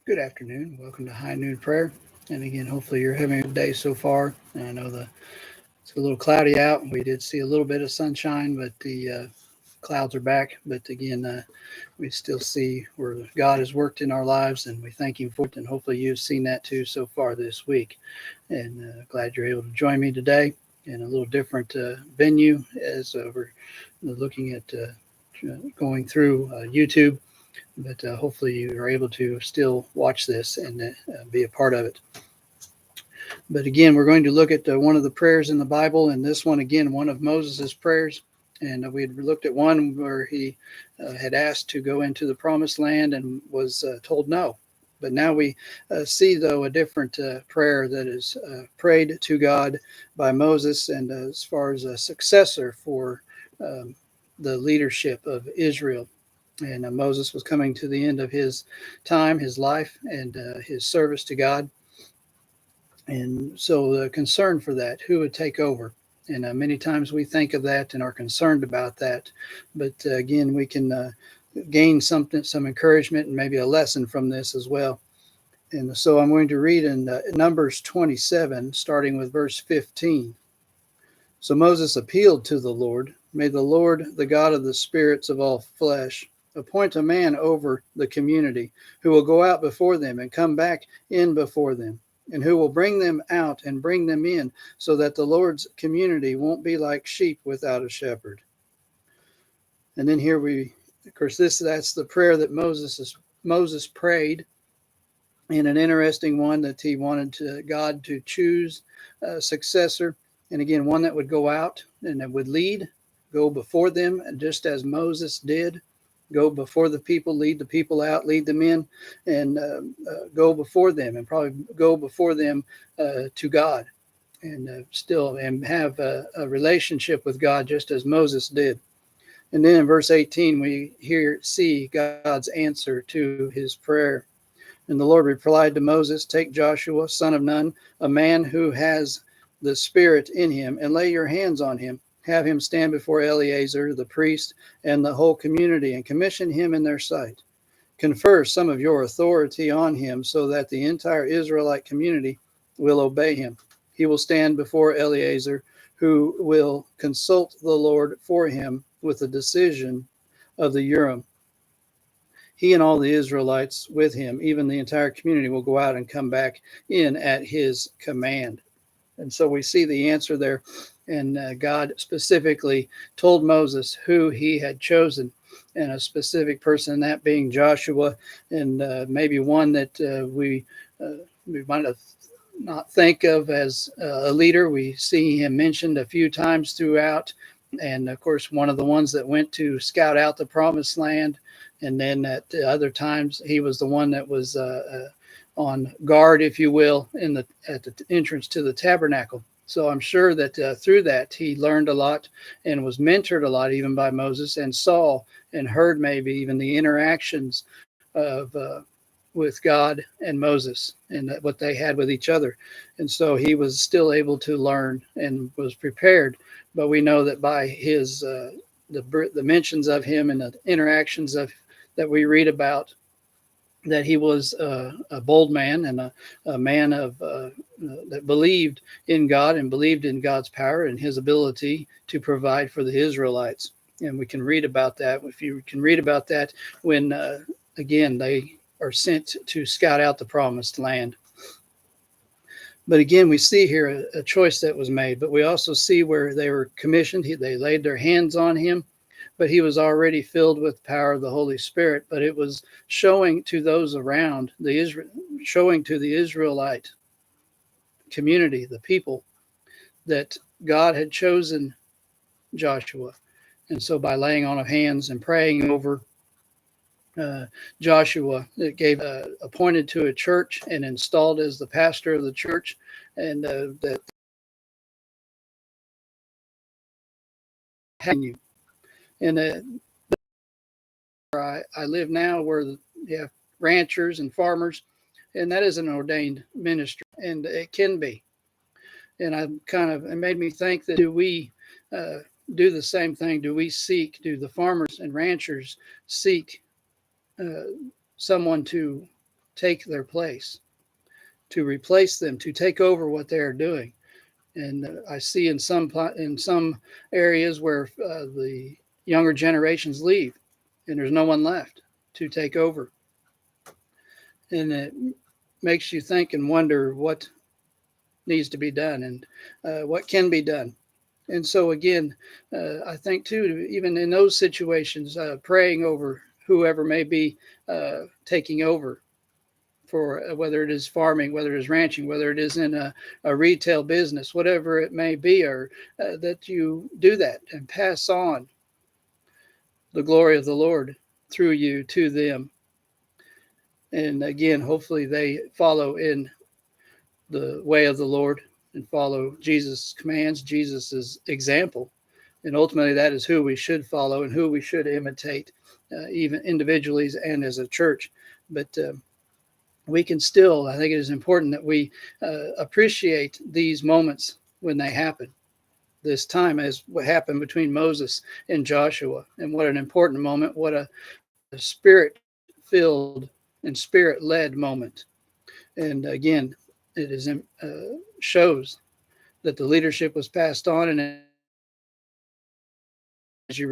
Good afternoon. Welcome to High Noon Prayer. And again, hopefully you're having a good day so far. And I know it's a little cloudy out. We did see a little bit of sunshine, but the clouds are back. But again, we still see where God has worked in our lives, and we thank Him for it. And hopefully you've seen that too so far this week. And glad you're able to join me today in a little different venue as we're looking at going through YouTube, but hopefully you are able to still watch this and be a part of it. But again, we're going to look at one of the prayers in the Bible, and this one again, one of Moses's prayers. And we had looked at one where he had asked to go into the promised land and was told no. But now we see, though, a different prayer that is prayed to God by Moses, and as far as a successor for the leadership of Israel. And Moses was coming to the end of his time, his life, and his service to God. And so the concern for that, who would take over? And many times we think of that and are concerned about that. But again, we can gain something, some encouragement, and maybe a lesson from this as well. And so I'm going to read in Numbers 27, starting with verse 15. So Moses appealed to the Lord. May the Lord, the God of the spirits of all flesh, appoint a man over the community who will go out before them and come back in before them, and who will bring them out and bring them in, so that the Lord's community won't be like sheep without a shepherd. And then here of course, that's the prayer that Moses prayed, and an interesting one that he wanted God to choose a successor, and again, one that would go out and that would lead, go before them, just as Moses did. Go before the people, lead the people out, lead them in, and go before them, and probably go before them to God, and still and have a relationship with God, just as Moses did. And then in verse 18, we see God's answer to his prayer. And the Lord replied to Moses, take Joshua, son of Nun, a man who has the Spirit in him, and lay your hands on him. Have him stand before Eleazar, the priest, and the whole community, and commission him in their sight. Confer some of your authority on him, so that the entire Israelite community will obey him. He will stand before Eleazar, who will consult the Lord for him with the decision of the Urim. He and all the Israelites with him, even the entire community, will go out and come back in at his command. And so we see the answer there. And God specifically told Moses who he had chosen, and a specific person, that being Joshua, and maybe one that we might have not think of as a leader. We see him mentioned a few times throughout. And of course, one of the ones that went to scout out the promised land. And then at other times, he was the one that was on guard, if you will, at the entrance to the tabernacle. So I'm sure that through that, he learned a lot and was mentored a lot, even by Moses, and saw and heard maybe even the interactions of with God and Moses, and what they had with each other. And so he was still able to learn and was prepared. But we know that by his the mentions of him and the interactions of that we read about, that he was a bold man, and a man of that believed in God and believed in God's power and his ability to provide for the Israelites. And we can read about that. If you can read about that when again they are sent to scout out the promised land. But again, we see here a choice that was made. But we also see where they were commissioned. They laid their hands on him, but he was already filled with the power of the Holy Spirit. But it was showing to those around showing to the Israelite community, the people, that God had chosen Joshua. And so by laying on of hands and praying over Joshua, it gave appointed to a church and installed as the pastor of the church, and that you. And I live now, where you have ranchers and farmers, and that is an ordained ministry, and it can be. And it made me think that do we do the same thing? Do the farmers and ranchers seek someone to take their place, to replace them, to take over what they are doing. And I see in some areas where the younger generations leave, and there's no one left to take over. And it makes you think and wonder what needs to be done and what can be done. And so again, I think too, even in those situations, praying over whoever may be taking over, for whether it is farming, whether it is ranching, whether it is in a retail business, whatever it may be, or that you do that and pass on the glory of the Lord through you to them. And again, hopefully they follow in the way of the Lord and follow Jesus' commands, Jesus' example. And ultimately, that is who we should follow and who we should imitate, even individually and as a church. But we can still, I think it is important that we appreciate these moments when they happen. This time, as what happened between Moses and Joshua, and what an important moment, what a spirit-filled and spirit-led moment. And again, it is shows that the leadership was passed on, and as you read